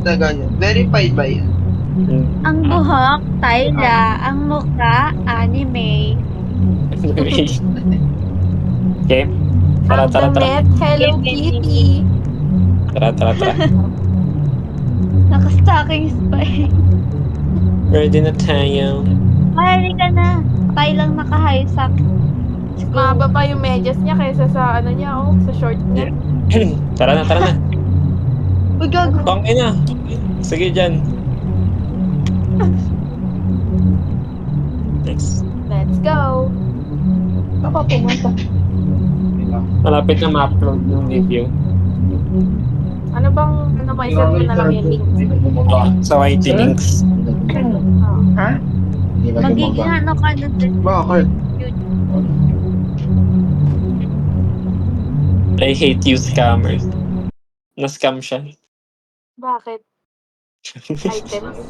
Na ganyan. Verified ba yan? Ang buhok, Tyla. Ang mukha, anime. Okay. Tara, Ang tara, tara. damit, Hello Kitty. Tara, tara, tara. Naka-stockings pa eh. Ready na tayo. Ay, ka na. Tayo lang naka-high sock. Mahaba pa yung medyas niya kaysa sa ano niya, sa short niya. Tara na, tara na. Uy, gago. Tangin na. Sige dyan. Next. Let's go. Ako pumunta. Malapit na ma-upload yung video. Ano bang, iset mo na lang yung link? Sa YT links. Oh. Ha? Magiging ano ka na din. Bakit? I hate you scammers. Na-scam siya. Bakit? Items?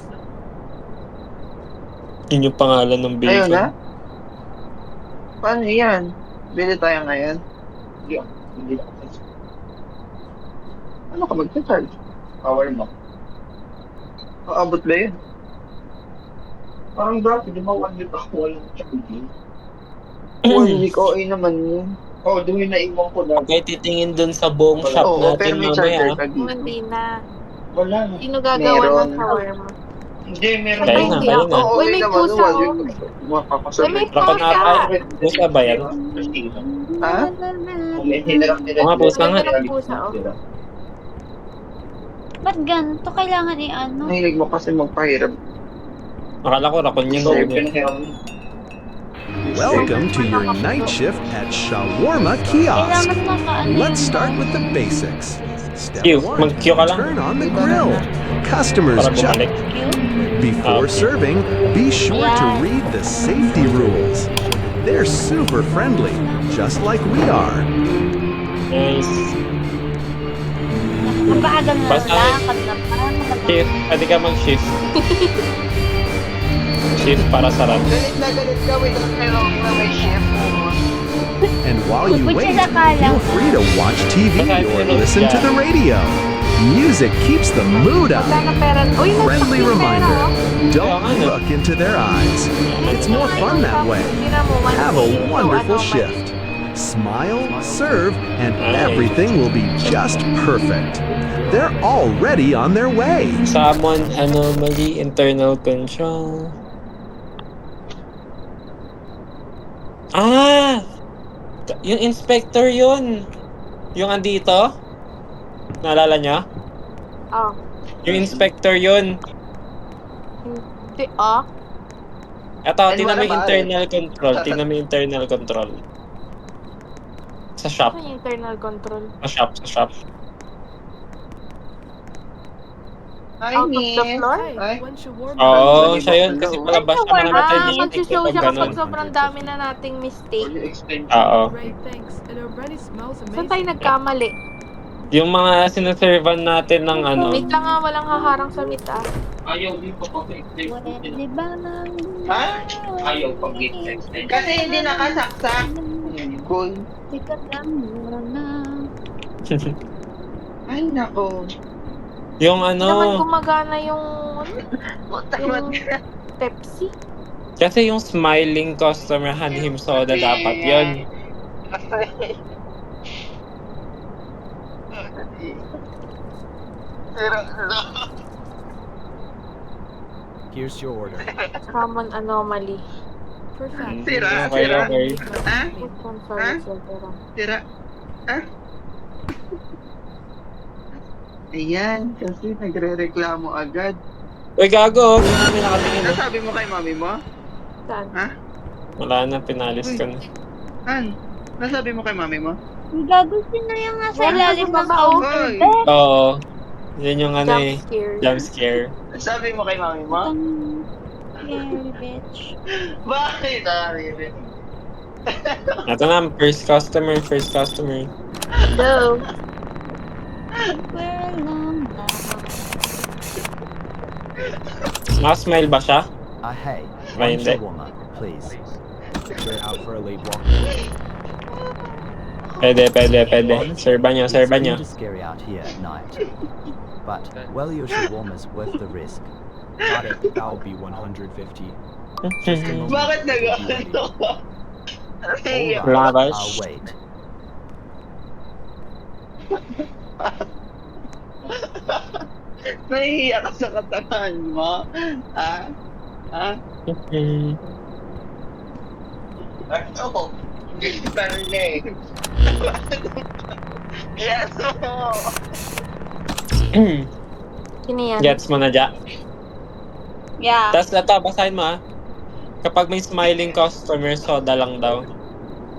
Yun yung pangalan ng Ayun bacon. na? Paano yan? Bili tayo ngayon? Hindi ako. Ano ka mag-charge? Power mo. Aabot ba yun? Parang dati, di ba 1 week ako walang charging? 1 week, okay naman yun. Oo, doon yung naiwan ko dati. Okay, titingin dun sa buong shop Oo, pero natin may mamaya. charger ka dito. Hindi na. Wala. Sino gagawa Meron. ng shawarma? Hindi, meron. Kaya na, Oo, kaya na. Oo, Uy, okay may naman. pusa, One oh. week, mapapasabay. Uy, may Baka pusa. pusa ba yan? Ha? Oo nga, pusa nga. Maganda ng pusa, oh. Ba't ganito? Kailangan i-ano? Nahilig mo kasi magpahiram. Akala ko rakon yung So, gawin. pinahiram mo. Welcome to your night shift at Shawarma Kiosk. Kailangan naka-ano Let's yun, start no? with the basics. Step Q, 1. mag-Q ka lang. Turn on the grill. Customers Para just bumalik. before Okay. serving, be sure to Yeah. read the safety rules. They're super friendly, just like we are. Nice. Napaagal na Basta- lakad na parang Shift. Pwede ka mag-shift. Shift para sarap. Galit na galit ka. Wait, meron na may chef. And while you Put wait, sila kala. feel free to watch TV or listen to the radio. Music keeps the mood up. Wala na pera. Uy, Friendly nagtakil pera, reminder, oh. don't look into their eyes. It's more fun that way. Tira mo, Have a 1 wonderful ano, shift. Smile, serve, and Nice. everything will be just perfect. They're already on their way. Summon anomaly internal control. Ah! Yung inspector yun. Yung andito? Naalala niya? Oh. Yung inspector yun. Oh. Eto, Ay, tingnan mo wala yung ba, internal control. Tingnan mo yung internal control. Sa shop. Ano yung internal control? Sa shop, sa shop. Hi, Out of the miss. floor? Ay. Oo, siya yun. Kasi palabas siya Ah, manamatay mag-show siya kapag ganun. sobrang dami na nating mistake. Oo. Great, thanks. It already smells Saan tayo amazing. nagkamali? Yung mga sinaservan natin ng ano. Wait lang nga, walang haharang sa meet ah. Ayaw din pa pag-explain. Pwede ba nang... Ha? Ayaw pag-explain. Kasi hindi nakasaksak. Cool. Sikat lang muna. Ay, nako. Yung Hindi naman ano. gumagana yung Matamad ka. Pepsi. Kasi yung smiling customer him soda dapat yun. Here's your order. Common anomaly. Perfect. Sira, Okay, sira. okay. Ha? Food conference etc. Sira. Ha? Ayan, kasi nagre-reklamo agad. Uy, gago. Hindi namin nakatingin. Nasabi mo kay mami mo? Saan? Ha? Wala na, pinalis ko na. Han, nasabi mo kay mami mo? Gago na yung nga sa Wala, ilalim sa ng baba, oh. counter. Hoy, Oo. Yun yung ano Jump eh. scare. Jump scare. nasabi mo kay mami mo? Scary bitch. Bakit? Rin. Ito na, first customer, first customer. Hello. Where long now? Nakasmile ba siya? Hey, May one hindi. shawarma, please. We're out for a lead walk. Pwede, pwede, pwede. Honestly, Serba nyo, it's serba kinda nyo. scary out here at night. but well, your shawarma's worth the risk. Got it. That'll be 150. Just a moment. Bakit it will be ready. nag-ano ka? All Naiiyak. right, Labas. I'll wait. Nahihiya ka sa katawan mo? Ha? Ha? Ano? Internet. Yes, mo. Sino yan? Gets mo na, Ja. Yeah. Tapos ito, basahin mo kapag may smiling customer, soda lang daw.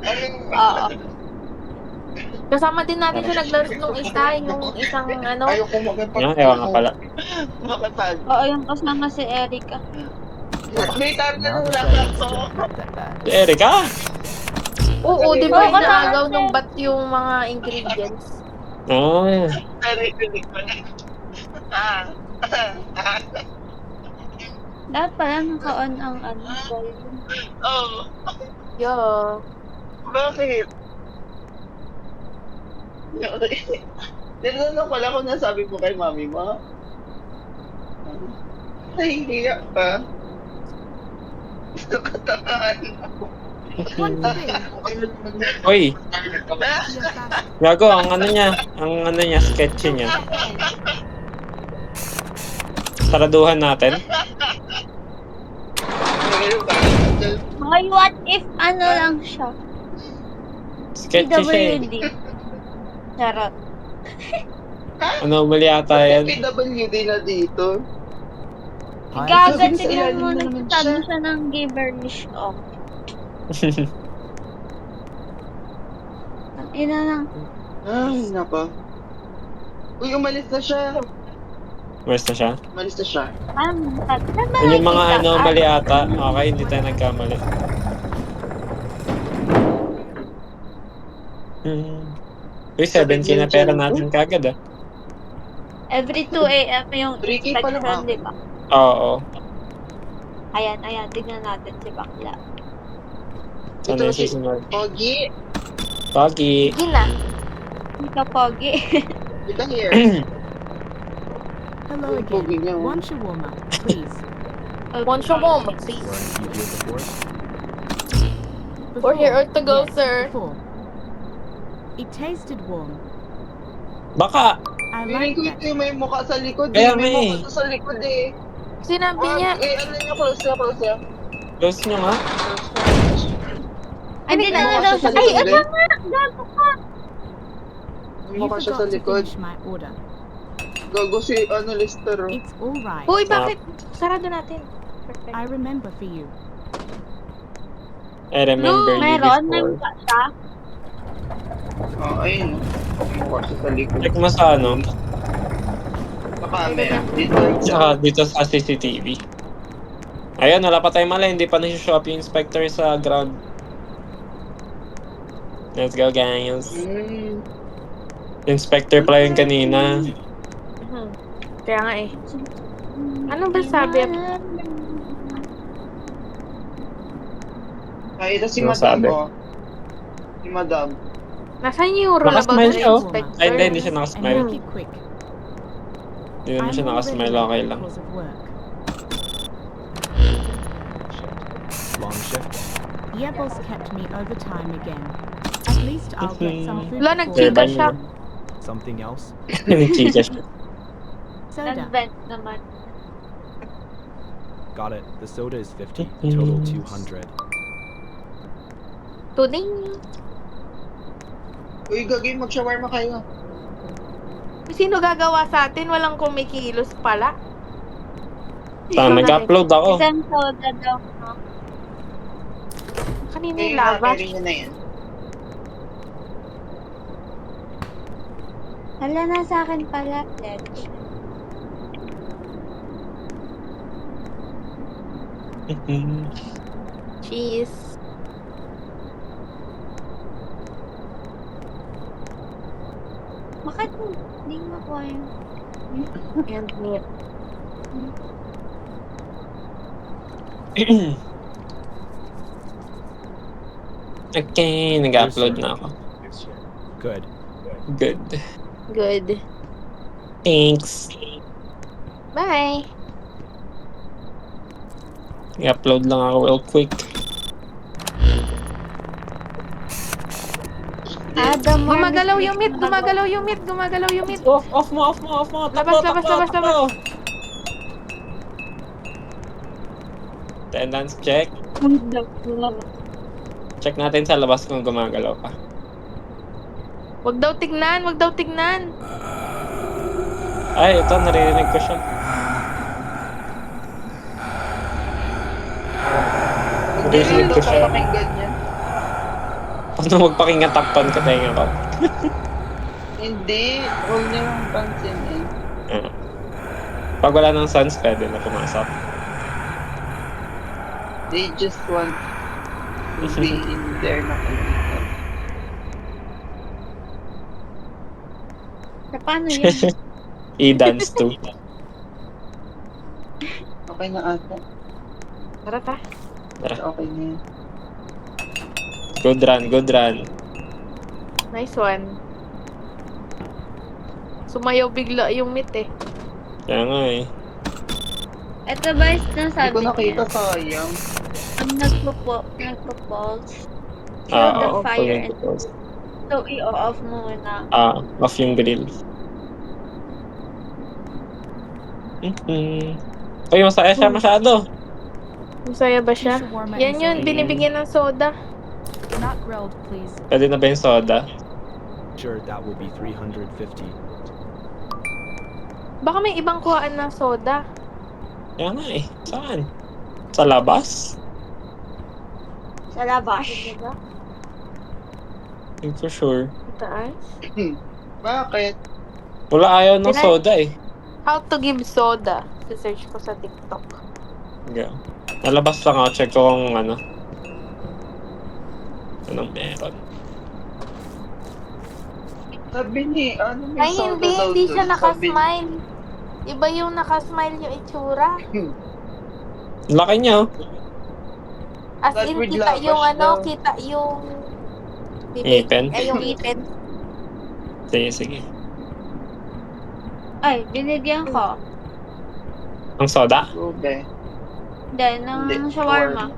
Oo. Kasama din natin sa naglaro nung isa, yung isang ano. Ayoko magpapag- Yan, ewan nga pala. Makapag. Oo, yung kasama si Erica. May Now tatanong the lang sheriff's ako. just not that bad. Si Erica! Oo, di ba Oo, inaagaw kasama ng din. bat yung mga ingredients? Ah, Narinig ko na. Ah. Dapat pala naka-on ang volume. Oh, Yeah. bakit? Tinanong ko lang kung nasabi mo kay mami mo. Nahihiya ka. Nakataan. One thing, Oy, be a fast gago, ang ano niya, sketchy niya. Saraduhan natin. Mga what if ano lang siya? Sketchy siya eh. PWD. Charot. Anomaly ata yan. PWD na dito. Hi, Gagat Sa tignan ilalim mo, na naman nagsasabi siya. siya ng gibberish. Oh. Ang ina lang. Ay, nako. Uy, umalis na siya. Where's na siya? Umalis na siya. Yun yung mga anomaly ata. Okay, hindi tayo nagkamali. Uy, 7K na pera natin kagad Every 2 a.m. yung 3K pa lang, inspection, di ba? Oo. Ayan, tignan natin si Bakla. Sana yung susunod. Pogi, Pogi. Sige na. Hindi ka pogi. kita here. hello Pogi again. niya. One shawarma, please. One shawarma, Weren't please. you here before? We're here to go, yes, sir. Before. It tasted warm. Baka. I Feeling like ko that. ito yung may mukha sa likod. Kaya May may. mukha to sa likod eh. Sinabi Wag, niya, ano niya, close niya. Close nyo nga. Hindi May na mukha daw siya siya. sa Ay, likod ano eh. nga? Gago ka. May You mukha siya sa forgot to likod. finish my order. Gago si, Lister. Oh. It's all right. uy, bakit? Sarado natin. Perfect. I remember for you. I remember you Meron? May before. mukha siya? Oh, ayun. May mukha siya sa likod. Check mo sa ano. Sa camera. Dito. Tsaka dito sa CCTV. Ayun, wala pa tayong mali. Hindi pa nasi-shop yung inspector sa ground. Let's go, guys. Inspector pala yun kanina. Kaya nga eh. Ano ba sabi? Ay, ito si Ano Madam sabi? oh. Si Madam. Nasaan yung rule about Nakasmile the siya, oh. inspector? Ay, hindi siya And nakasmile. make it quick. Hindi naman siya I'm already nakasmile. late Okay lang. because of work. Long shift? Yeah, boss kept me overtime again. At least I'll get some food Wala, before nagchika lunch. siya. Something else? Chika siya. Soda. Nag-vent naman. Got it. The soda is 50. Total 200. Tuning. Uy, gagawin, mag-shawarma kayo. Sino gagawa sa atin? Walang kumikilos pala. Saan nag-upload ako? Isang soda daw. No? Kanina Kayo yung na, labas. carry nyo na yan. Hala, nasa akin pala. Pledge. Cheese. Bakit hindi makuha yung... And meat. Okay, nag-upload na ako. Good. Good. Good. Thanks. Bye! I-upload lang ako real quick. Adam, Gumagalaw yung meat! Gumagalaw yung meat! Gumagalaw yung meat! Off mo! Labas, labas, labas, labas. Attendance check. Check natin sa labas kung gumagalaw pa. Wag daw tignan! Wag daw tignan! Ay, ito, naririnig ko siya. Naririnig ko siya. Pakinggan niya. Paano magpakinggan, takpan ka tayo ko? Hindi. Huwag niyo lang pansinin. Pag wala ng sounds, pwede na pumasok. They just want to be in there na kumita. Paano yun? I-dance too. Okay na ata. Tara ta. Okay na yan. Good run. Nice one. Sumayaw bigla yung meat eh. Kaya nga eh. Ito ba yung Hindi sinasabi ko nakita, niya? sayang. Pag nagpo-pulse, Ah, kill the oo, fire and pag- so i-off mo na. off yung grill. Uy, masaya siya masyado. Masaya ba siya? Shawarma Yan and yun, soda. binibigyan ng soda. Not grilled, please. Pwede na ba yung soda? Sure, that will be 350. Baka may ibang kuhaan ng soda. Kaya nga eh. Saan? Sa labas? Sa labas. Diba? Hindi ko sure. Taas. Bakit? Wala, ayaw ng Pinay- soda eh. How to give soda. Search ko sa TikTok. Yeah. Nalabas lang ako. Check ko kung ano. Anong meron. Sabi ni, ano may Ay, soda hindi. daw Hindi dun. siya Sabi- nakasmile. Iba yung nakasmile yung itsura. Laki niya oh. As That in, with kita labash yung ano, daw. kita yung... Ngipin? Ay, yung ipin. Sige. Ay, binigyan ko. Ang soda? Ube. Hindi, ng shawarma.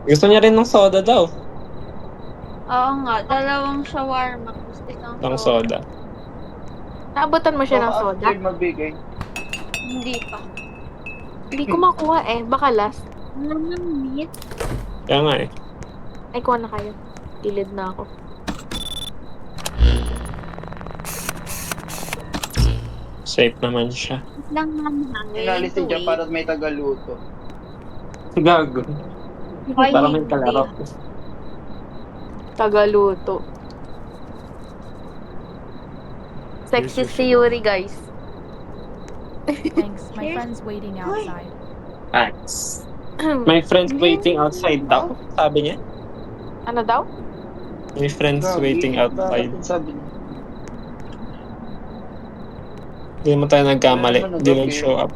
Gusto niya rin ng soda daw. Oo nga, dalawang shawarma. Tapos isang Ng soda. Naabutan mo siya ng soda? After mabigay. Hindi pa. Hindi ko makuha eh. Baka last. Ano ng meat? Kaya nga eh. Ay, kuha na kayo. Gilid na ako. Safe naman siya. Lang naman. Inalis si Jam para may tagaluto. Gago. Ay, Para may hindi. kalaro. Tagaluto. Sexy Here's your si Yuri, guys. Thanks. My friend's waiting outside. Thanks. My friend's waiting outside daw. Sabi niya. Ano daw? My friend's Grabe, waiting outside. bakit sabi niya? Hindi mo tayo nagkamali. Wala naman, Hindi nagabi. nag-show up.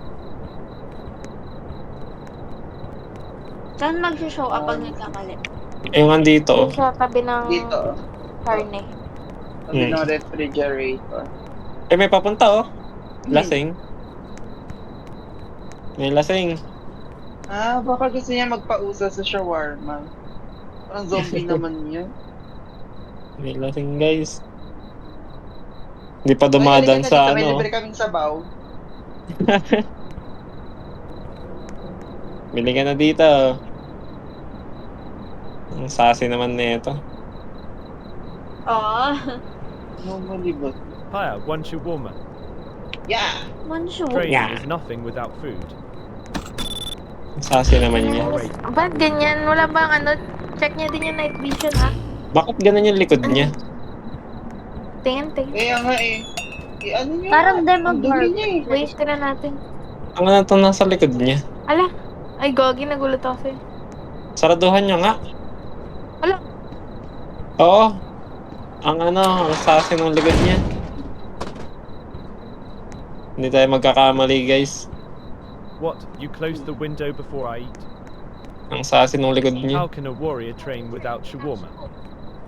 Saan mag-show up pag nagkamali? Yung andito. Yung sa tabi ng Dito. karne. Sabi ng refrigerator. Eh, may papunta oh. Lasing. May lasing. Ah, baka gusto niya magpausa sa shawarma. Parang zombie naman niya. May lasing guys. Hindi pa dumadaan sa May ano. libre kaming sabaw. Bili ka na dito. Ang sassy naman nito. Oo. Normally ba? Hiya, one shawarma. Yeah! Mansyo. Training Yeah. is nothing without food. Ang sassy naman niya. Alright. Ba't ganyan? Wala bang ano? Check niya din yung night vision, ha? Bakit ganun yung likod niya? Tingin. Kaya nga eh. Eh ano niya? Parang Ang demon dumi niya eh. Wait, tira natin. Ang ano to nasa likod niya? Ala. Ay, gogi. Nagulat ako sa'yo. Saraduhan niya nga. Ala. Oo. Ang ano, ang sassy ng likod niya. Hindi tayo magkakamali guys. What? You close the window before I eat? Ang sassy ng likod niya. How can a warrior train without shawarma?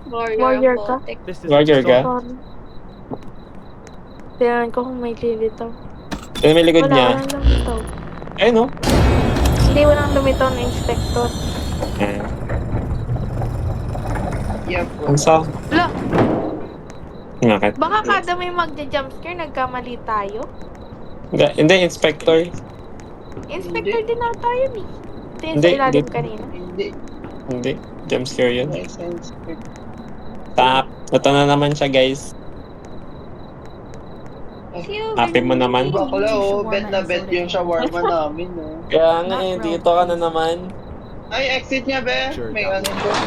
Warrior ka? Baltic. This is Warrior ka? Sorry. Tingnan ko kung may lilitaw. Ano may likod Wala, niya? walang lumitaw. Ay, no? Hindi, walang lumitaw na inspector. Yep. Ang sa... Wala, Bakit? baka kada may magja-jumpscare, nagkamali tayo. Hindi, inspector. Inspector din na tayo eh. Ito yung Hindi, sa ilalim hindi. kanina. Hindi. Hindi. Jumpscare yun. License. Tap. Ito na naman siya, guys. Happy mo naman. Bakla bet na bet yung shawarma namin Kaya nga eh, dito ka na naman. Ay, exit niya be. Sure, May that ano will doon.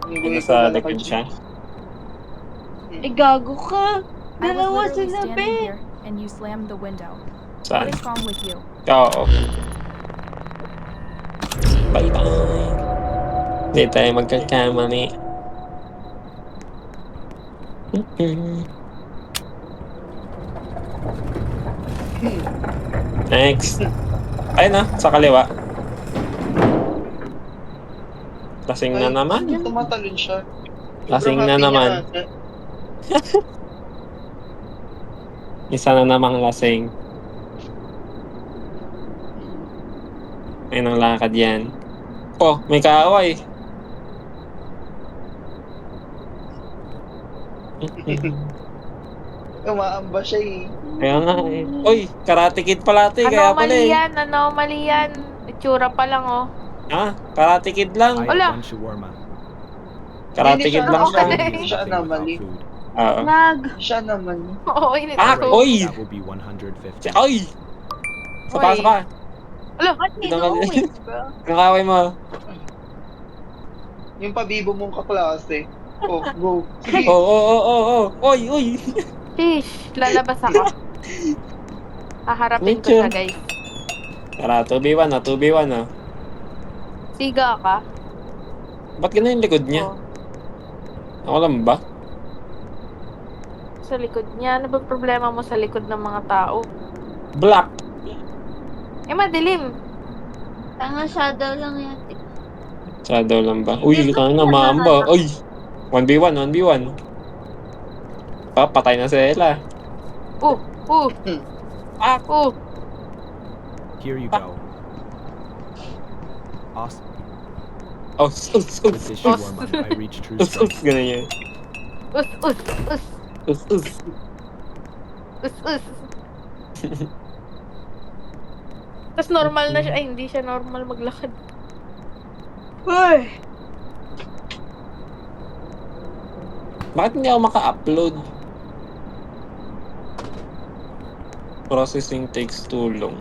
be 150. Nasa likod siya. Eh, gago ka. I was Dalawa literally sila, standing be. here and you slammed the window. What Saan? is wrong with you? Oo. Bye-bye. Hindi tayo magkakamali. Next. Ay na, sa kaliwa. Lasing na naman. Tumatalon siya. Lasing Sobrang na happy niya naman. ata. Isa na namang lasing. Ayun ang lakad yan. Oh, may kaaway. Umaamba siya eh. Kaya nga eh. Uy, Karate Kid pala ito eh. Kaya pala Anomaly eh. yan, anomaly yan. Itsura pa lang oh. Ha? Karate Kid lang. I Hola. have one shawarma. Karate Hindi Kid siya lang siya. anomaly. Nothing Siya without anomaly. food. Oo. Nag. Siya naman. Oo, init Ah, ako. oy! That will be 150. Ay! Sapa, Oy. sapa. What you doing, bro? Ang kaway mo. Yung pabibo mong kaklase. Oh, go. Sige. Oo, oo, oo, oo. Oy, oy. Sheesh, lalabas ako. Haharapin ko Medyo. siya guys. Tara, 2v1 na, 2v1 na. Siga ka? Ba't ganun yung likod niya? Oh, Ako lang ba? sa likod niya. Ano ba problema mo sa likod ng mga tao? Black. Eh, madilim. Tanga shadow lang yan. Shadow lang ba? Uy, ito na, maamba. Uy! 1v1, 1v1. Pa, patay na sila. Oh, Ah! oh. Here you go. Awesome. Oh, sus, With sus, this sus, shawarma, I reach true sus, sus, strength. ganun yan. Us. Sus, sus. Tapos normal na siya. Ay, hindi siya normal maglakad. Uy! Bakit hindi ako maka-upload? Processing takes too long.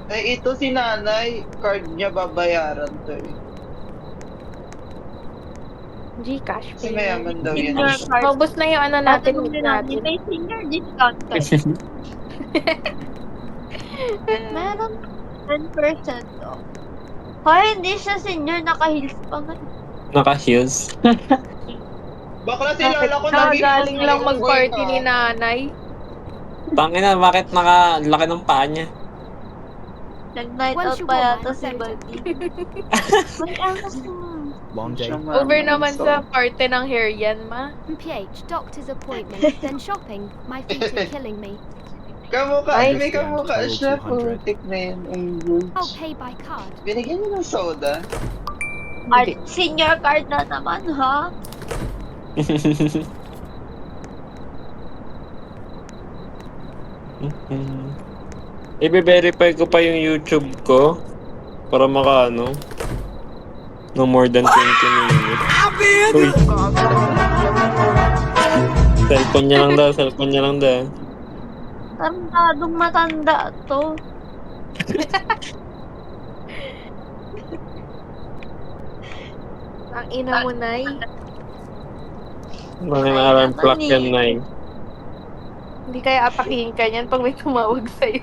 Eh, ito si nanay. Card niya babayaran to eh. Gcash. Kasi mayaman daw yan. Senior card. Maubos na yung ano natin. Tatanungin Meet natin. natin. May senior discount card. Meron 10% off. Hoy, hindi siya senior. Naka-heels pa nga. Naka-heels. Bakla si Lola ko Galing lang mag-party ni nanay. Tangina, bakit naka-laki ng paa niya? Nag-night Once out you pa go yata on, si then- Buddy. May angas mo. Long day. Over naman sa party ng hair yan, ma. PH, doctor's appointment, then shopping. My feet are killing me. Kamukha, Ay, may kamukha total siya. 200. Putik na yan. Ang good. I'll pay by card. Binigyan niyo ng soda. Senior card na naman, ha? I-verify ko pa yung YouTube ko para maka no more than 20 minutes. Uy. Cellphone niya lang daw. Tandadong matanda to. Ang ina mo, nay. Mga alarm clock yan na eh. Hindi kaya atakihin ka niyan pag may tumawag sa'yo.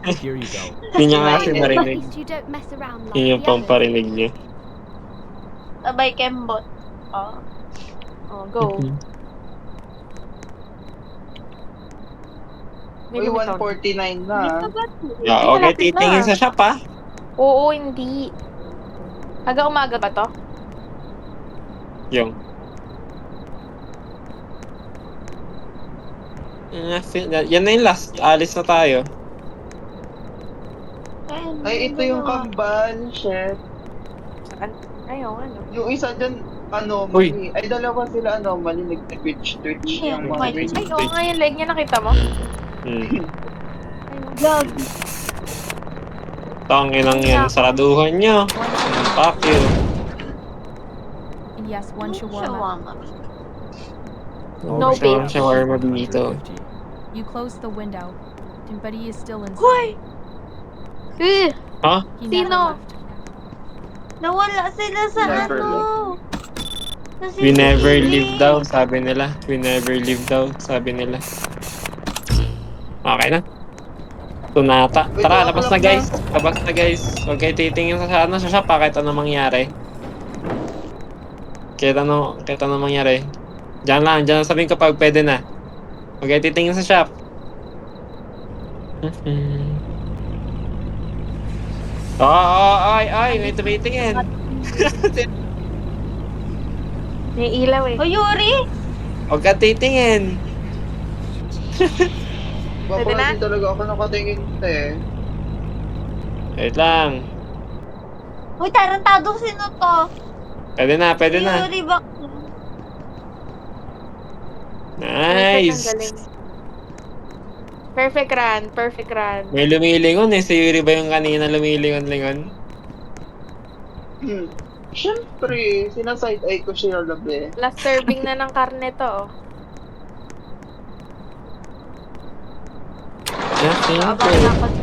Here you go. Hindi niya nga kasi At marinig. least you don't mess around like Yun yung the others. pamparinig niya. Sabay kembot. Oh. Oh, go. May Uy, lumitaw. 149 na. Dito ba? Yeah, okay, titingin sa shop ah. Oo, hindi. Hanggang umaga ba to? Yung. Yan na yung last. Alis na tayo. Ay, ito yung kambal, shit. Saan? Ayaw, ano? Yung isa dyan, Uy. anomaly. Ay, dalawa sila anomaly, nag-twitch Yeah, yung my- mga ring. Ay, oo nga yung leg niya, nakita mo? Gag. Tanginang yan. Saraduhan nyo. Fuck you. And yes, one shawarma. Shawarma. No Shawarma, bitch. shawarma dito. 150. You close the window. Timbari is still inside. Hoy! Ha? He Sino? never left. Nawala sila sa Never ano. Sa We never CCTV. live daw, sabi nila. We never live daw, sabi nila. Okay na. Tunata. Tara, labas na guys. Labas na guys. Huwag kayo titingin sa shop ha, kahit ano mangyari. Kahit ano mangyari. Diyan lang sabihin ko pag pwede na. Huwag kayo titingin sa shop. Ay, may tumitingin. May ilaw eh. O, Yuri! Huwag ka titingin. Baka Pwede na? hindi talaga ako nakatingin eh. Wait lang. Uy, tarantado sino to? Pwede na. Yuri, bak. Nice. Ang galing. Perfect run. May lumilingon eh. Si Yuri ba yung kanina lumilingon-lingon? Siyempre, sinaside eye ko siya labi. Last serving na ng karne to. Oh. Abang na ako.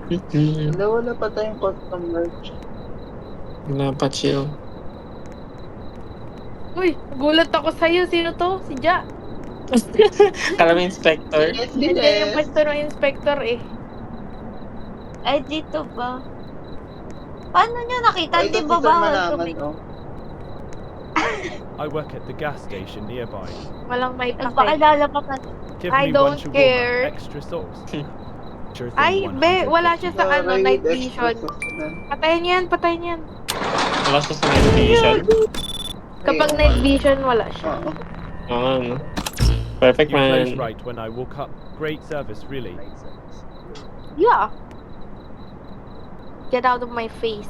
Wala pa tayong custom merch. Wala pa, chill. Uy, gulat ako sa'yo. Sino to? Si Ja. Kala mo inspector? Yes, Nandiyan yung Diles! pwesto ng inspector eh. Ay, dito ba? Paano nyo nakita? Ay, Hindi ito ba si Sir bawal Malaman, kami? oh. I work at the gas station nearby. Walang may pakay. Nagpakilala pa ka. Give I me don't one shawarma, care. extra sauce. Sure thing, Ay, be, wala siya sa ano, Sorry, night with vision. extra sauce na. Patayin yan. Wala siya sa night vision. Kapag Ay, night oo. vision, wala siya. Oo. Oo nga, no? Perfect, You closed man. right when I woke up. Great service, really. Yeah. Get out of my face.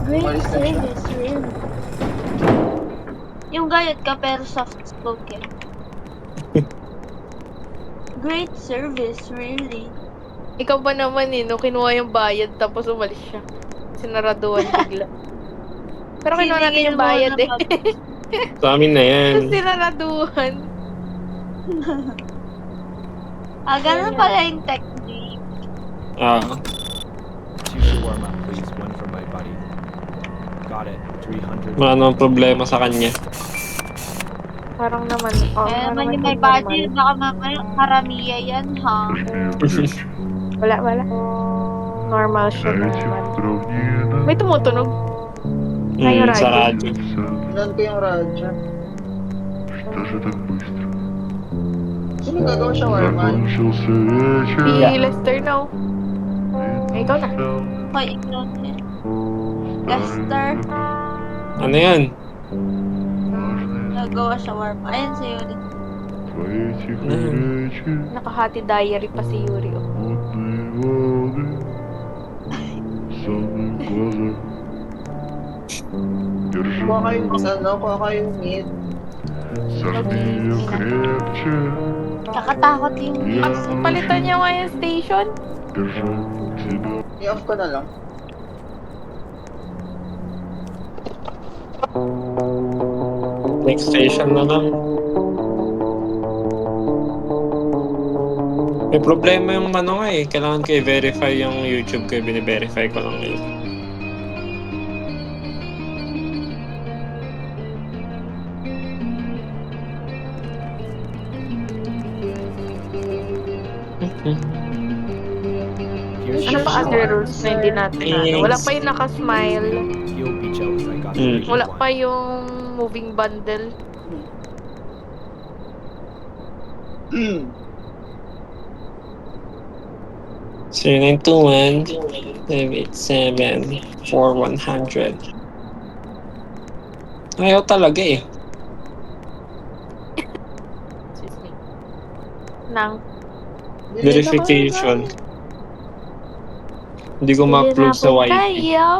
Great Umalis na siya. service, really. Yung gayat ka pero soft spoken. Great service, really. Ikaw ba naman eh, no? Kinuha yung bayad tapos umalis siya. Sinaraduan bigla. Pero kinuha natin Siningil yung mo bayad na eh. Sa amin na yan. Tapos sinaraduan. Ganun pala yung technique. Ah. 2 shawarma, please. One for my buddy. Got it. 300. Wala namang problema sa kanya. Parang naman, Kaya parang naman yung may normal. body, baka mamaya karamiya yan, ha? Wala. Normal siya naman. May tumutunog. Sa'yo, Sa radyo. radyo. Ilan ko yung radyo? Sino gagawa siya, Warman? Si Lester, no? Ikaw na. Hoy, ikaw na. Lester, Ano yun? nagawa siya warm. Ayun si Yuri. Nakahati diary pa si Yuri. Oh. Kuha kayong meat. Nakatakot yung Palitan niya nga yung station. I-off ko na lang. Next station na lang. May problema yung ano nga eh. Kailangan ko i-verify yung YouTube ko. Bine-verify ko lang ngayon. Here's Ano your pa other shawarma. rules na hindi natin ano? Wala pa yung nakasmile. You'll be jealous I got Mm. a Wala one. pa yung moving bundle. 0921 587 4100. Ayaw talaga eh. Excuse me. Nang. Verification. Hindi ko ma-upload sa YT. Kayo.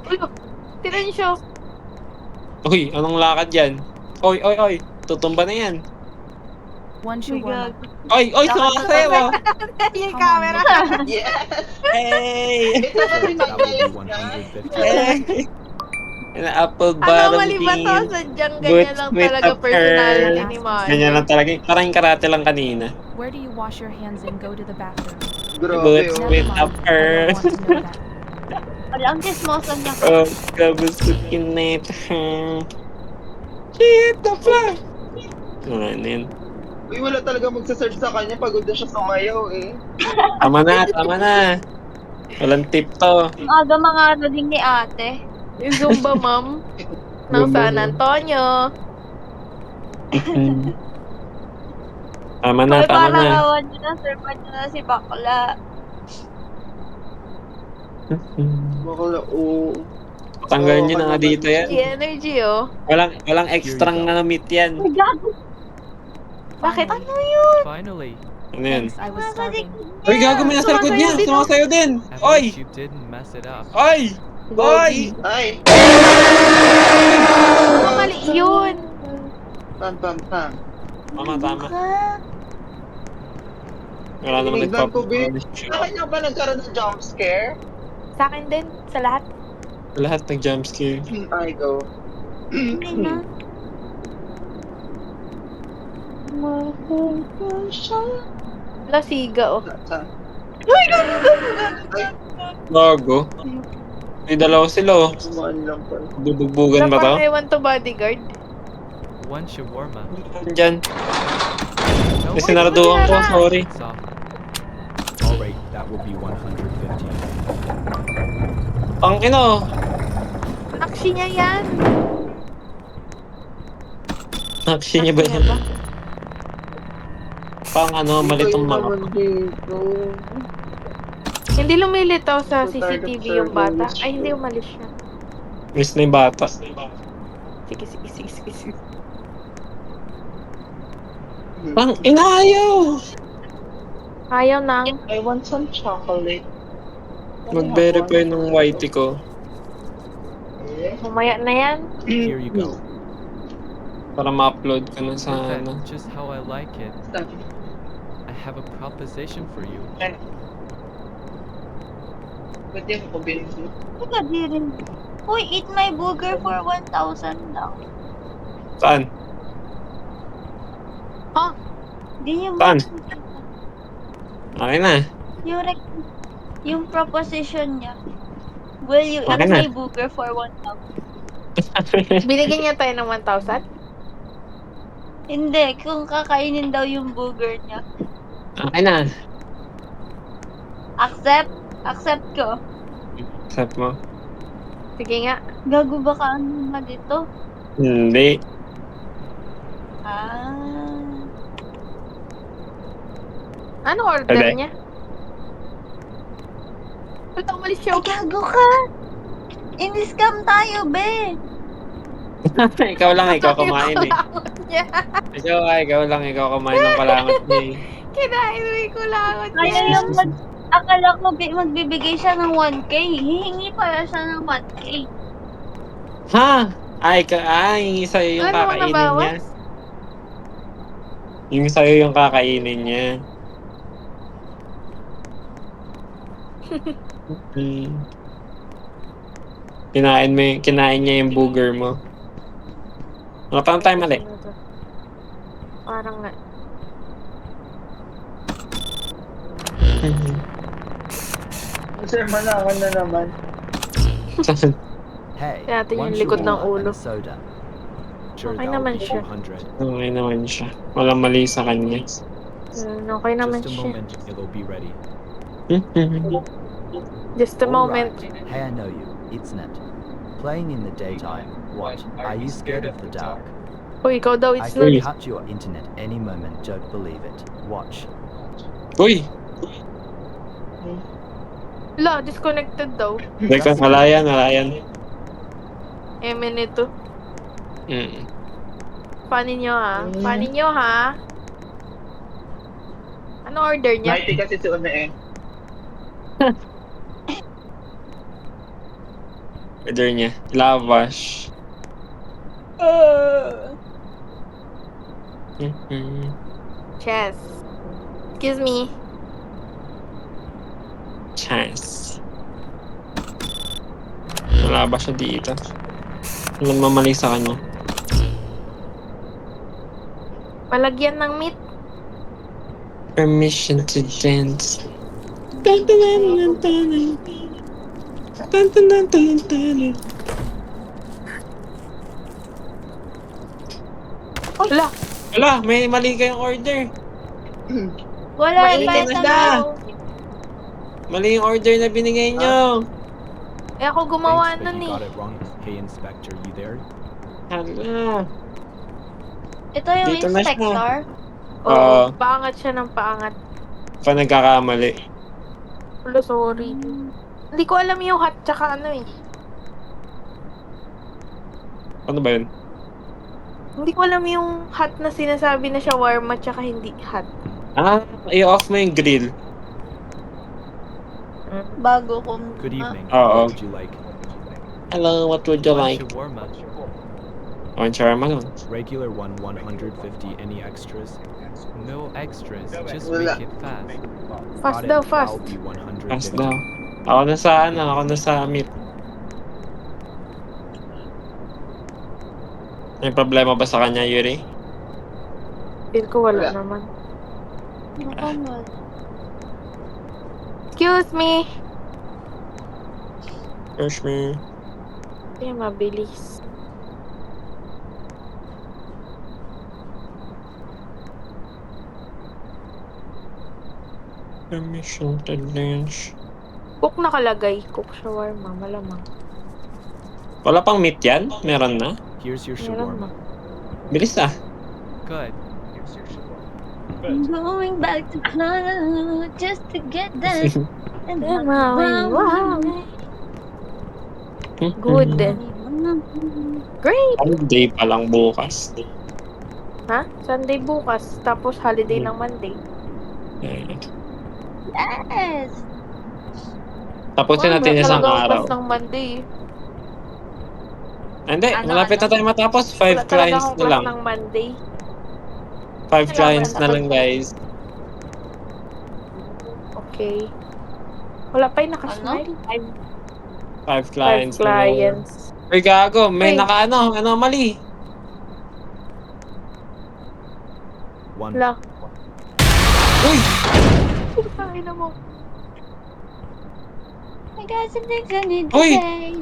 Uy, Tiransyo. Uy, anong lakad yan? Oy. Tutumba na yan. One shawarma. Oy, sumasayaw ah. Yung camera. Yes! Hey! That will be 150. Hey! Apple Ano, bottom mali ba to? bean. Sadyang ganyan Boots lang with talaga a personality pearl. ni Mario. Ganyan lang talaga. Parang yung karate lang kanina. Where do you wash your hands and go to the bathroom? Grabe, Boots oh. with a Never mind. I pearl. don't want to know that. Wala, ang chismosa niya. Oh, kabusukin na ito. Shit, the fuck? Ano yun? Uy, wala talaga magsasearch sa kanya. Pagod na siya sumayaw eh. Tama na. Walang tip to. Aga mga daling ni ate. Yung Zumba mom ng Zumba San mom. Antonio. Tama na. Parang awan niyo na, servan niyo na si Bakla. Bakala, oo. Tanggalin nyo na nga dito yan. Si Energy, oh. Walang extrang na meat yan. Ay, gago. Bakit? Finally. Ano yan? Thanks, I was starving. Uy, gago mo na sa likod niya. Sumasayo din. At Oy! least you didn't mess it up. Oy! Oy! Ay! Mali yun. Tan. Tama. Wala naman Tinignan ko, babe. nagpapapublish. Sa kanya ba nagkaroon ng jump scare? Sa akin din, sa lahat. Lahat nag-jumpscare. Ay, go. Ay na. Wala, siga, oh. Saan? Gago. May dalawa sila oh. Sumaan lang pala. Bubugbugan ba to? I want to bodyguard. One shawarma. Diyan. No, May sinaraduhan ko, sorry. Soft. Alright, that will be 150. Ang ino. Aksi niya yan. Action niya ba yan? Pang ano, malitong mga. naman dito. Hindi lumilitaw sa So, target CCTV yung bata. server Ay, hindi umalis siya. Miss na yung bata. Sige. Pang inayaw! Ayaw nang. I want some chocolate. Mag-verify ng YT ko. Mamaya na yan. Here you go. Para ma-upload ko na sa ano. Perfect, just how I like it. I have a proposition for you. Ba't yung ko binili? Teka, di rin. Uy, eat my burger for 1,000 lang. Saan? Di yung... Saan? Okay na. Yung proposition niya. Will you Okay eat na. my burger for 1,000? Binigyan niya tayo ng 1,000? Hindi, kung kakainin daw yung burger niya. Okay na. Accept ko. Accept mo. Sige nga. Gago ba ka ano na dito? Hindi. Ano order Hindi. niya? Ba't umalis siya? Ay, gago ka! In-scam tayo, be! ikaw kumain eh. Kulangot niya. Ikaw kumain ng kalangot niya eh. Kinain mo yung kulangot Kaya niya. yung akala ko magbibigay siya ng 1K. Hihingi pala siya ng 1K. Ha? Hingi sa'yo yung Ano mo kakainin niya. nabawas? Yung sa'yo yung kakainin niya. Kinain niya yung burger mo. Parang tayo mali. Parang nga. Sir, manakan na naman. Hey, Kaya natin yung one likod ng shawarma and ulo. a soda. Sure, Okay that naman will be siya. 200. Okay naman siya. Walang mali sa kanya. Okay naman Just a siya. moment, it'll be ready. Just a moment. Alright. Hey, I know you. It's Net. Playing in the daytime. What? Are you scared of the dark? Uy, ikaw daw, I it's can not. cut your internet any moment, don't believe it. Watch. Uy! Wala, disconnected daw. Teka, wala yan. Minute. Mm. Panin nyo ha. Ano order niya? Nighty kasi si Una eh. Order niya. Lavash. Chess. Excuse me. Chance. Wala ba siya dito? Walang mamali sa kanya. Palagyan ng meat. Permission to dance. Wala. Wala, may mali kayong order. Wala, Mainit bayad na na siya. daw. Mali yung order na binigay nyo. Eh ako gumawa Thanks, but nun you eh. got it wrong. Hey, Inspector, you there? Hala. Ito yung Dito na siya. inspector. Oo. Paangat siya ng paangat. Pa nagkakamali. Wala, sorry. Hindi ko alam yung hot tsaka ano eh. Ano ba yun? Hindi ko alam yung hot na sinasabi na shawarma tsaka hindi hot. Ah, i-off mo yung grill. Bago ko. Good evening. Oo. What would you like? Hello, what would you One like? shawarma. One shawarma lang. Regular one, 150. Any extras? No extras. Just Wala. make it fast. Fast Got daw, it. fast. That'll be 150. Fast daw. Ako na sa meat. May problema ba sa kanya, Yuri? Feel ko wala Wala. naman. Nakamot. Excuse me. Push me. Kaya mabilis. Permission to lunch. Cook nakalagay. Cook shawarma. Malamang. Wala pang meat yan? Meron na? Here's your Meron shawarma. Bilis ah. Good. I'm going back to Ghana just to get that. And Wow. Good. Great. Holiday pa lang bukas. Ha? Sunday bukas. Tapos holiday ng Monday. Eh, Yes. Tapusin natin Wala isang talagang araw. class ng Monday. Hindi, Ano, malapit na ano? tayo matapos. 5 Wala talaga clients akong na class lang. ng Monday. 5 clients na lang, guys. Okay. Wala pa yung nakasmile. 5 Five clients na lang. clients. Uy, gago. May Uy. anomaly. One. Wala. Uy! Ay na mo. I got some things I need to Uy! say.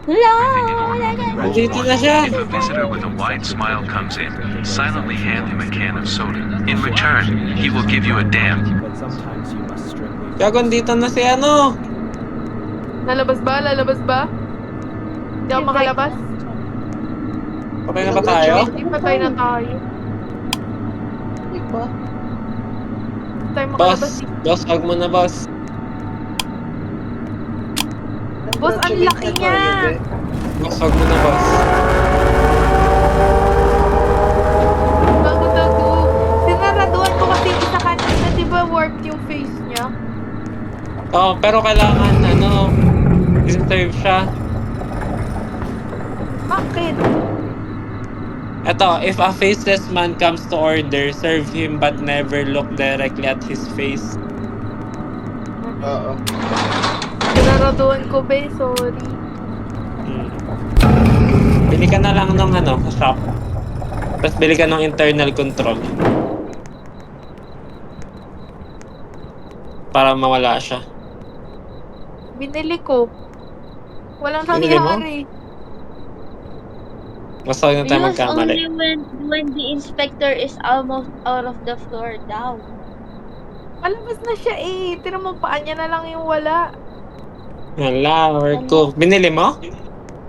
Lord, I got Nandito na siya. If a visitor with a wide smile comes in, silently hand him a can of soda. In return, he will give you a damn. But sometimes you must strictly. Gago, dito na si ano. Lalabas ba? Lalabas ba? Hindi ako makalabas. Patay na ba tayo? Hindi patay na tayo. Hindi pa. Hindi tayo makalabas. Boss, wag mo na, boss. Boss, ang laki niya! Boss, wag mo na, boss. Bago. Sinaraduan ko kasi isa kanina, di ba warped yung face niya? Oo, pero kailangan, i-serve siya. Bakit? Eto, if a faceless man comes to order, serve him but never look directly at his face. Oo. Sinaraduan ko ba? Sorry. Bili ka na lang ng shop. Tapos bili ka ng internal control. Para mawala siya. Binili ko. Walang Binili mo? nangyari. Mas huwag na tayo Use magkamali. only when the inspector is almost out of the floor daw. Malabas na siya eh. Tira mo, paa niya na lang yung wala. Hala, work ko. Binili mo?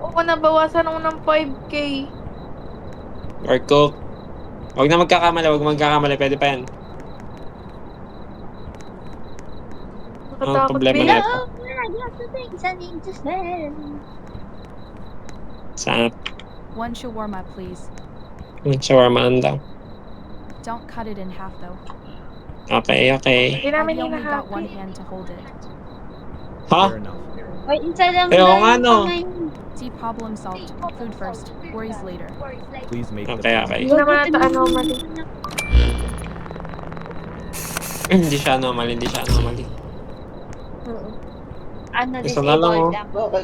Oo, nabawasan ako ng 5K. Or cook. Huwag na magkakamali. Pwede pa yan. Ang Nakatakot problema din. na No, ito. I got the things I need to say. Sa One shawarma, please. shawarmaan daw. Don't cut it in half though. Okay. Hindi namin I've only got one hinahati. hand to hold it. Ha? Fair enough. Wait, isa lang Eh, oo daw nga, yung no. kamay. See, problem solved. Food first, worries later. Please make the Okay. Hindi naman ata anomaly. Hindi siya anomaly. Ano, Isa na lang, oh. disabled lang. Bakit?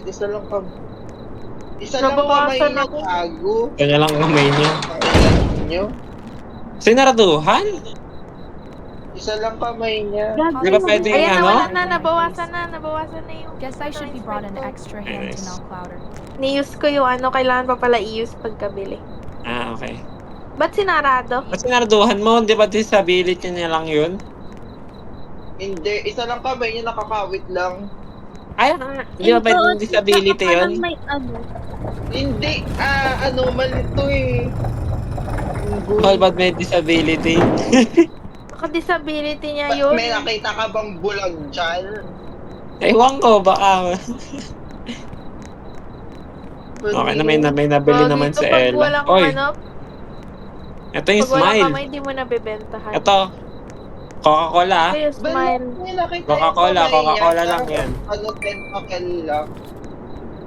Isa lang Nabawasan kamay niya, ako. gago. Kanya lang kamay niya. Pakailan nyo. Sinaraduhan? Isa lang kamay niya. Di ba pwede yung Ayan na, ano? wala na. Nabawasan na yung... Guess I should be brought an extra hand to Nice. knock louder. Ni-use ko yung ano, kailangan pa pala i-use pagkabili. Ah, okay. Ba't sinarado? Ba't sinaraduhan mo? Di ba disability niya lang yun? Hindi, isa lang kamay niya, nakakawit lang. Ay, di ba pwede disability yun? May ano. Hindi, anomaly to eh. All ba't may disability? Baka-disability niya yun. May nakita ka bang bulag dyan? Ewan ko, baka. Okay na, may nabili Oh, naman dito, si pag Ella. walang Oy, ano, ito yung pag walang smile. kamay, hindi mo nabebentahan. Ito. Coca-Cola. Ito yung smile. May nakita Coca-Cola, yung kamay niya, Coca-Cola lang parang yan. Ano, tentacle lang.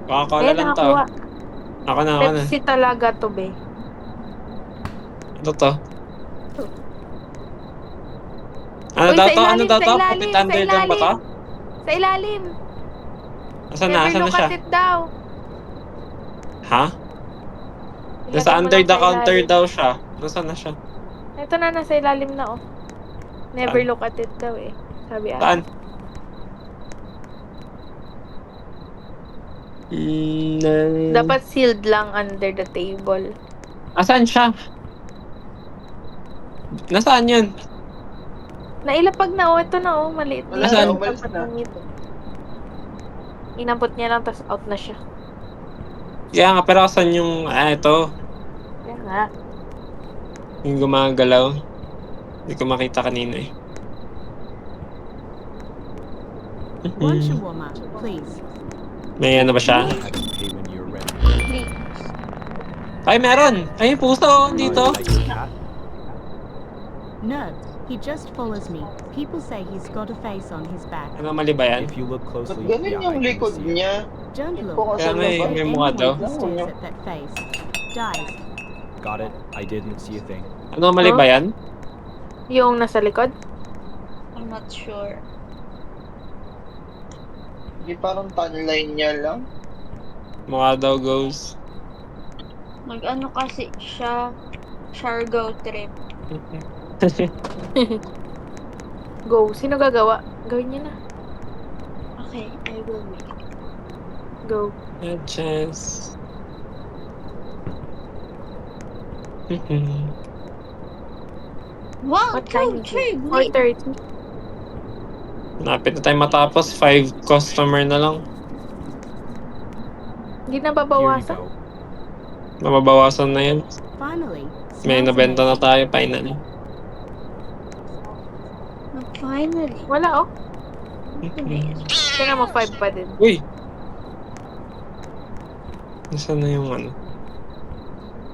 Coca-Cola lang to. nakakuha. Ako na. Pepsi talaga to, be. Ito to. Ano Uy, daw sa to? Ano ilalim, daw sa to? ilalim, Kapit sa under daw ba to? Sa ilalim. Asan na? Never Asan na look siya? at it daw. Ha? Ilagay Nasa mo under lang the sa counter ilalim. daw siya. Nasaan na siya? Ito na, nasa ilalim na, oh. Never Saan? look at it daw, eh. Sabi Saan? ata. Dapat sealed lang under the table. Asan siya? Nasaan yun? Nailapag na, oh. Ito na, oh. Maliit Wala Nasaan? na, umalis na. Inampot niya lang, tas out na siya. Kaya nga, pero asan yung, ito. Kaya nga. Yung gumagalaw. Hindi ko makita kanina eh. One shawarma, please. May ano ba siya? I can pay when you're ready. Ay, meron! Ay, puso! Dito! Like your cat? No, he just follows me. People say he's got a face on his back. Ano, mali ba yan? If you look Ba't closely, ganun yeah, yung I can likod see it. niya? Don't Ito look. kasi Kaya nga eh, labas. may mukha Anyone daw. who stares at that face dies. Got it. I didn't see a thing. Ano, mali Huh? ba yan? Yung nasa likod? I'm not sure. Hindi parang tanline niya lang. Mukha daw goes. Mag-ano kasi siya, Shargo trip. Go. Sino gagawa? Gawin niya na. Okay, I will wait. Go. A chance. One, What time two, is it? three, wait. 4:30. Napit na tayo matapos. 5 customer na lang. Hindi na Here you babawasan. go. Mababawasan na yan. Finally. May smells nabenta na amazing. tayo. Finally. Finally. Wala, oh. Kaya mo 5 pa din. Uy! Nasaan na yung ano?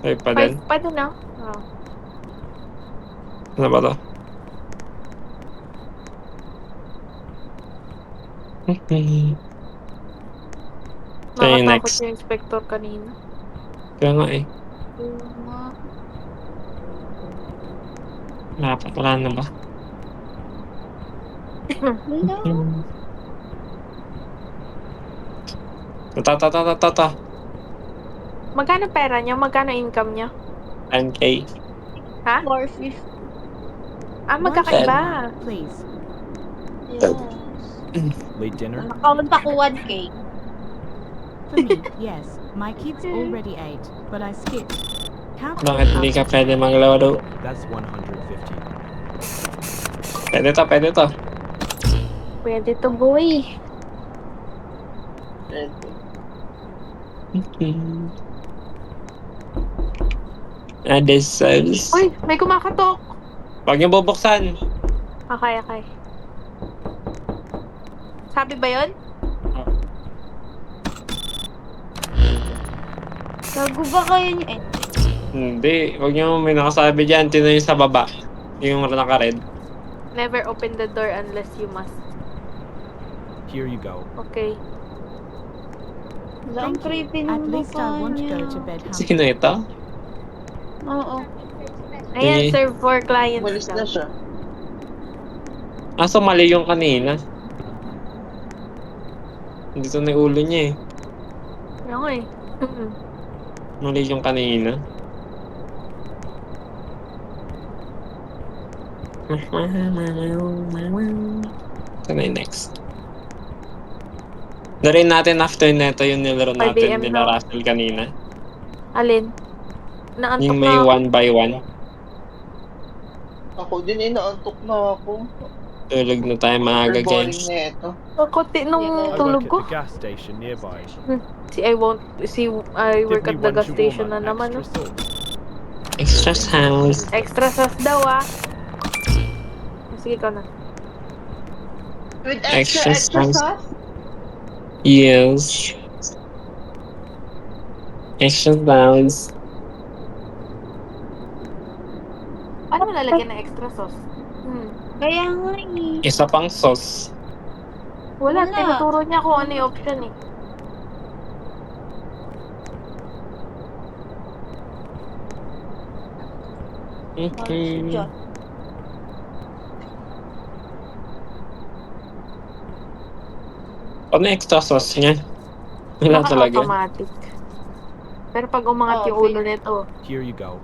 5 pa din? 5 pa din, oh. Oh. Ano ba to? Saan yung Nakatakot next? yung inspector kanina. Kaya nga eh. Wala na ba? Hello? Tata. Magkano pera niya? Magkano income niya? 10K. Ha? 450. Ah, One magkakaiba. shawarma, please. Yes. Late dinner? Nakakawin ako 1K. For me, yes. My kids already ate, but I skipped. How Bakit hindi ka pwede maglaro? That's 150. Pwede to. Pwede to, boy. Other souls. Uy, may kumakatok. Huwag niyo bubuksan. Okay. Sabi ba yun? Gago ba kayo niya eh? Hindi. Huwag niyo may nakasabi dyan. Tino yung sa baba. Yung naka-red. Never open the door unless you must. Here you go. Okay. Ang Thank you. creepy At ng least I mukha won't niya. go to bed hungry. Sino ito? Oo. Ayan, Eh. serve for clients Umalis na daw. siya. So mali yung kanina. Dito na yung ulo niya eh. Ako eh. Mali yung kanina. Ito na yung next. Darin natin after neto yung nilaro 5 natin AM nila na. Russell kanina. Alin? Naantok Yung na may ako. 1 by 1. Ako din naantok na ako. Tulog na tayo maaga Super boring guys. na ito. Ang konti nung I tulog work ko. at the gas station nearby. I work Give at me the one gas station na shawarma, naman. extra No? sauce. Extra sounds. Extra sauce daw ah. Sige ka na. With Extra extra sauce. sauce? Yes. Extra sounds. Paano mo lalagyan ng extra sauce? Kaya nga eh. Isa pang sauce. Wala, Wala. tinuturo niya kung ano yung option eh. Okay. Ano yung extra sauce niya? Wala Baka talaga. automatic. Pero pag umangat yung ulo nito, Here you go.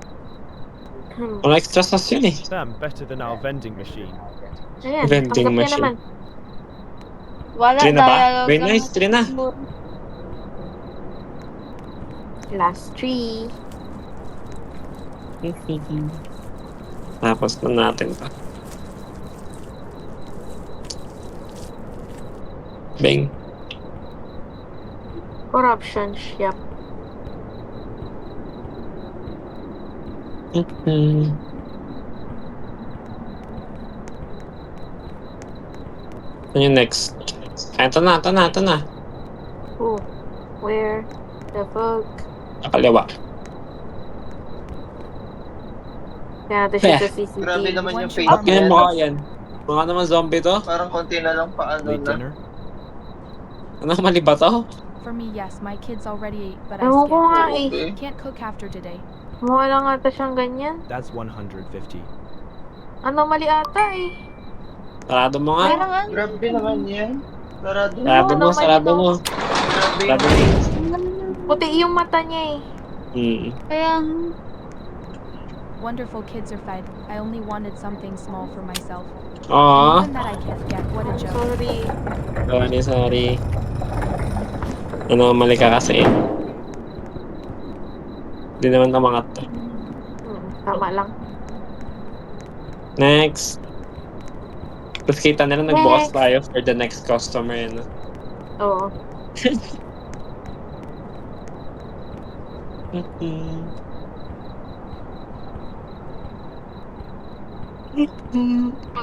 Wala extra sauce yun eh. Damn, better than our vending machine. ayan, Vending tanggap niya machine. naman. Wala Three na ba? dialogue Very lang nice, three na. siguro. Last 3. Tapos na natin pa. Bang. Corruption shop. Ano yung next? Ito na. Oh, where the fuck? Nakaliwa. Kaya natin siya sa Grabe CCTV. naman yung One face shawarma. Ganyan niya. mukha yan. Mukha naman zombie to. Parang konti na lang paano Late na. dinner? Ano, mali ba to? For me, yes, my kids already ate, but I Ewan ko skipped. nga eh. Okay. Can't cook after today. Mukha lang ata siyang ganyan. That's 150. Ano, mali ata eh. Sarado mo nga. Pero nga, Grabe naman yan. Sarado na. Sarado mo, Ano, sarado mo. Grabe yung Sarado mo. face. Puti yung mata niya eh. kaya Wonderful kids are fed. I only wanted something small for myself. Aww. Even that I can't get. What a joke. Sorry. Sorry. Ano, mali ka kasi. Hindi naman kamangat to. Tama lang. Next. Tapos kita nila nagbukas tayo for the next customer yun. Oo.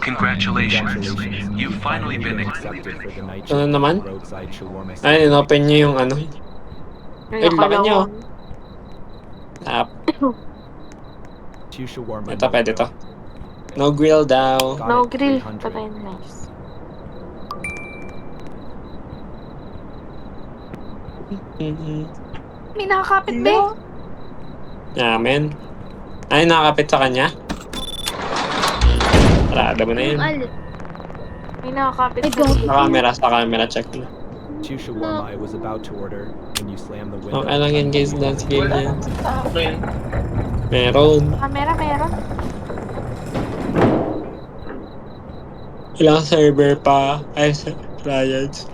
Congratulations. You've finally been accepted for the night Ano shift naman? roadside shawarma. Ay, in-open nyo yung ano. Ay, laki akala niyo. ko- App. Two shawarma. Ito, no pwede grill. to. No grill daw. Got No it, grill. 300. Patay na nice. May nakakapit ba eh? Amen. Ay, nakakapit sa kanya? Parada mo na yun. alin. May nakakapit Ay, sa gago. Sa camera, check na. Two shawarma I was about to order when you slam the window. Okay lang yun guys, dance game Wala. yan. Akin. Meron. Camera, meron. Ilang server pa. Ay, clients.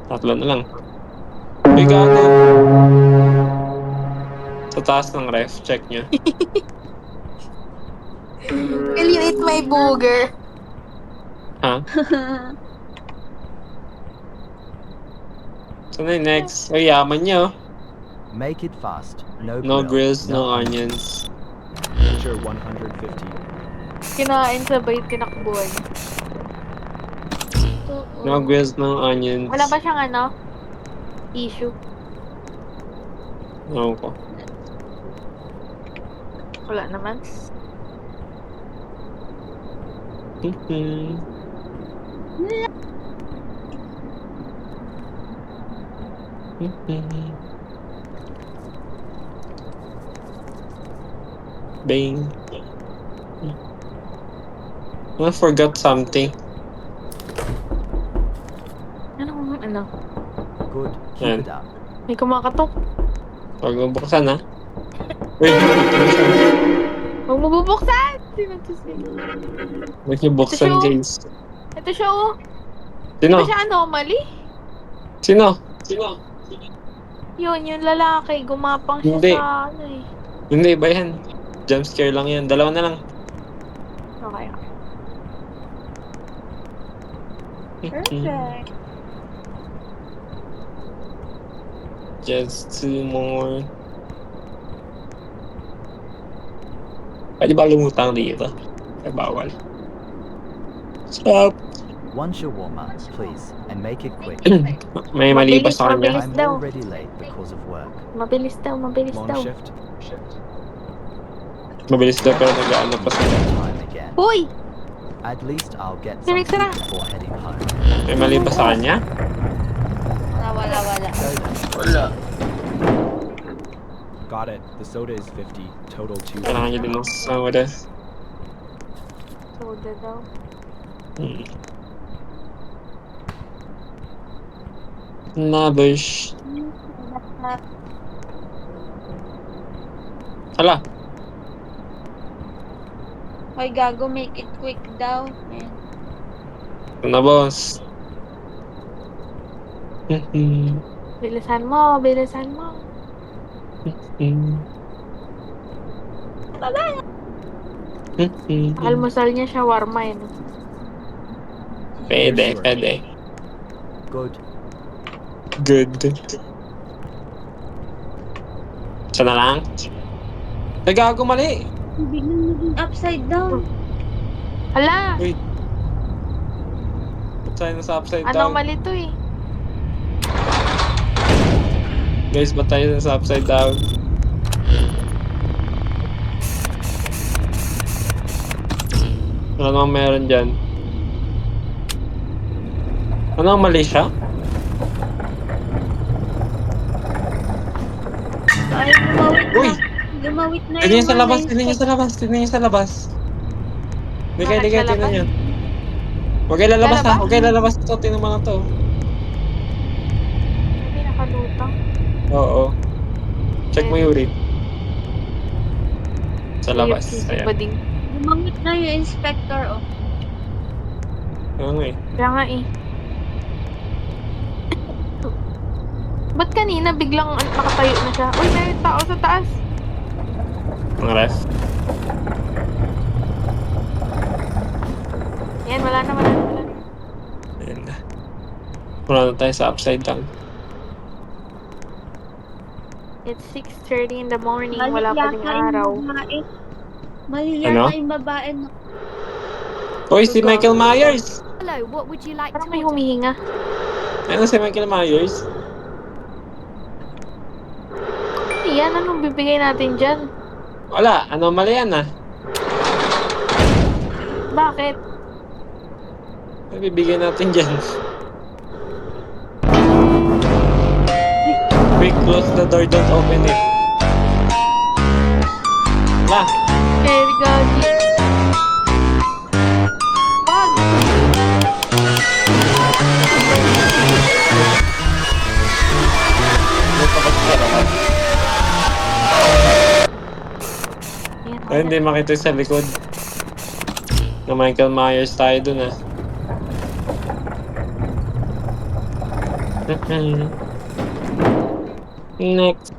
Tatlo na lang. May gago. Sa taas ng ref, check nyo. Will you eat my booger? Ha? So na yung next. Ay, yaman nyo. Make it fast. No, No grill, grills, no onions. Measure 150. Kinain sabay tinakbuhan. No grills, no onions. Wala ba siyang ano? Issue? Ewan ko. Wala naman. Bang. I forgot something. Ano? Good. Yan. Keep it up. May kumakatok. Huwag mo buksan ha. Wait. Huwag mo bubuksan! Sino to siya? Huwag niyo buksan Ito siya, oh. guys. Ito siya, oh. Di Sino? ba siya anomaly? Sino? Yun, yung lalaki. Gumapang siya Hindi. sa ano eh. Hindi ba yan? Jumpscare lang yan. Dalawa na lang. Okay. Perfect. Just 2 more. Pwede ba lumutang dito? Ay, bawal. Stop! One shawarma, please, and make it quick. May mali ba sa kanya? Mabilis I'm daw. already late because of work. Mabilis daw, mabilis Long daw. shift. Mabilis daw pero nag-ano pa sila. Time again. Uy! At least I'll get Sir, some extra. food before heading home. May mali ba sa kanya? Wala. Wala. Got it. The soda is 50. Total 2. Kailangan niyo din ng soda. Soda daw. Nabush. Hala. Hoy, gago, make it quick daw. Ayan. Ito na boss. Bilisan mo, bilisan mo. Almusal niya shawarma eh. No? Pwede. Good. Good. Isa na lang? Nagago mali. Biglang naging upside down. Hala! Wait. Ba't tayo nasa upside down? Anomaly to eh. Guys, ba't tayo nasa upside down? Ano naman meron dyan? Ano ang mali siya? Ay, lumawit na. Uy! Lumawit na Tignan niyo sa labas, ano, tignan niyo sa labas, tignan niyo sa labas. Ligay, Bakit tignan lalabas? niyo. Huwag kayo lalabas ha, Lalabas? huwag kayo lalabas ito, tingnan mo lang to. Hindi nakalutang. Oo. Check mo yung rate. Sa labas, AFK ayan. bading. Lumawit na yung inspector, oh. Ano nga eh. Kaya nga eh. Ba't kanina biglang nakatayo na siya? Uy, may tao sa taas. Ang ref. Yan, wala na. Ayan na. Wala na tayo sa upside down. It's 6:30 in the morning. Mali Wala pa yata ding yung araw. babae. Mali Ano? yata yung babae. No? Uy, si Michael Myers! Hello, what would you like Parang to may order? humihinga. Ano si Michael Myers? Yan, anong bibigay natin dyan? Wala, anomaly yan ah. Bakit? Ano bibigyan natin dyan? Quick, close the door, don't open it. Wala. Very good. Wag! Yan, Ay, hindi makita sa likod. Na Michael Myers tayo dun ah. Next.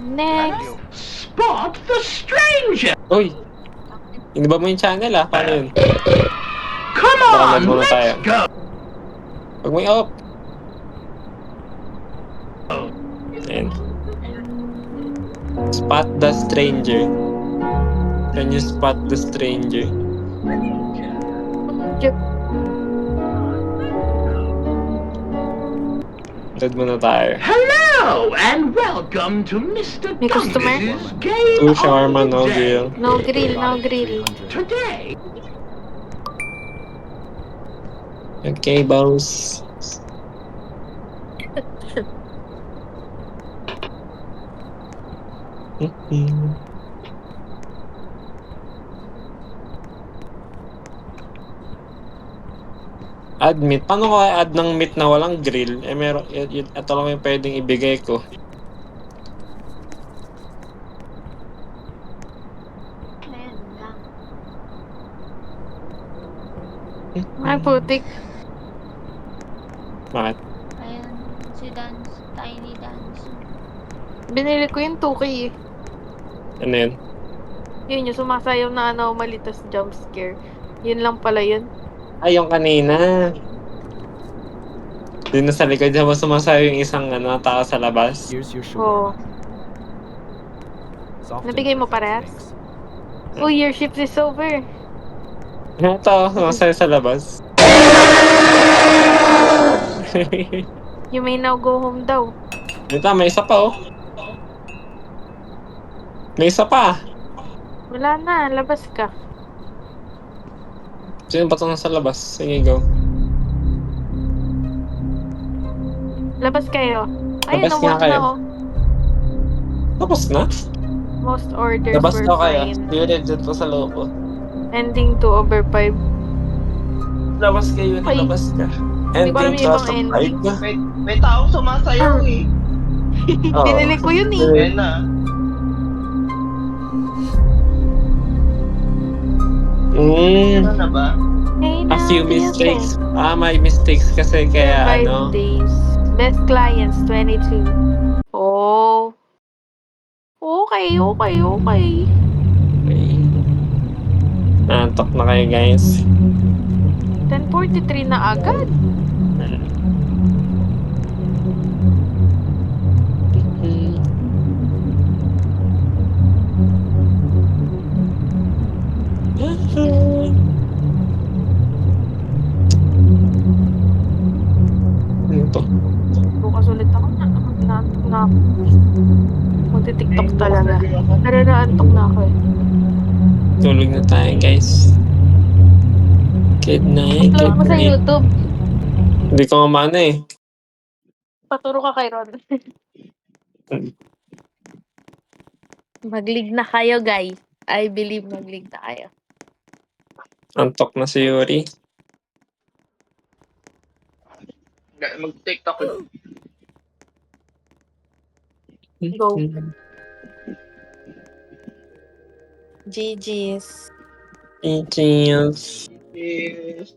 Next. Spot the stranger! Uy! Iniba mo yung channel ah. Paano yun? Come Baka on, nag-muna tayo. let's go! Huwag mo i-off. Ayan. Spot the stranger. Can you spot the stranger? Dad muna tayo. Hello and welcome to Mr. May customer? Dunge's Game 2 of shawarma, the no Day. grill. No grill, no Got it, grill. 300. Today, Okay, boss. Add meat. Paano ko add ng meat na walang grill? Eh, meron, ito lang yung pwedeng ibigay ko. Ayan lang. Ay, putik. Bakit? Ayan, si Dance, Tiny Dance. Binili ko yung 2K eh. Ano yun? Yun yung sumasayaw na anomaly tas jump scare. Yun lang pala yun. Ay, yung kanina. Doon na sa likod habang sumasayo yung isang tao sa labas. Here's your Oh. shawarma. Soft and Nabigay mo perfect, parehas? thanks. Oh, your shift is over. Ito, sumasayo sa labas. You may now go home daw. Ito, may isa pa oh. May isa pa. Wala na, labas ka. Sino ba ito nasa labas? Sige, go. Labas kayo. Ayun, Labas nga nawag na kayo. oh. Tapos na? Most orders Labas were daw kayo. fine. Di legit po sa loob ko. Ending 2 over 5. Labas kayo, Ay. labas ka. Hindi ko alam Ending yung ibang 12 of ending. 5. May taong sumasayaw eh. Oo. Binili ko yun eh. Ayan na. Ano na ba? Hey, A few mistakes. May mistakes kasi kaya 5 days. Best clients, 22. Oh. Okay, okay, okay. Okay. Nantok na kayo guys. 10:43 na agad. Ano to? Bukas ulit ako na magti-tiktok talaga. Pero naantok na ako eh. Tulog na tayo guys. Good night, Upload good mo sa night. YouTube. Hindi ko mamana eh. Paturo ka kay Ron. Mag-league na kayo, guys. I believe mag-league na kayo. Antok na si Yuri. Mag-TikTok. Go. GG's. Cheers. Yes.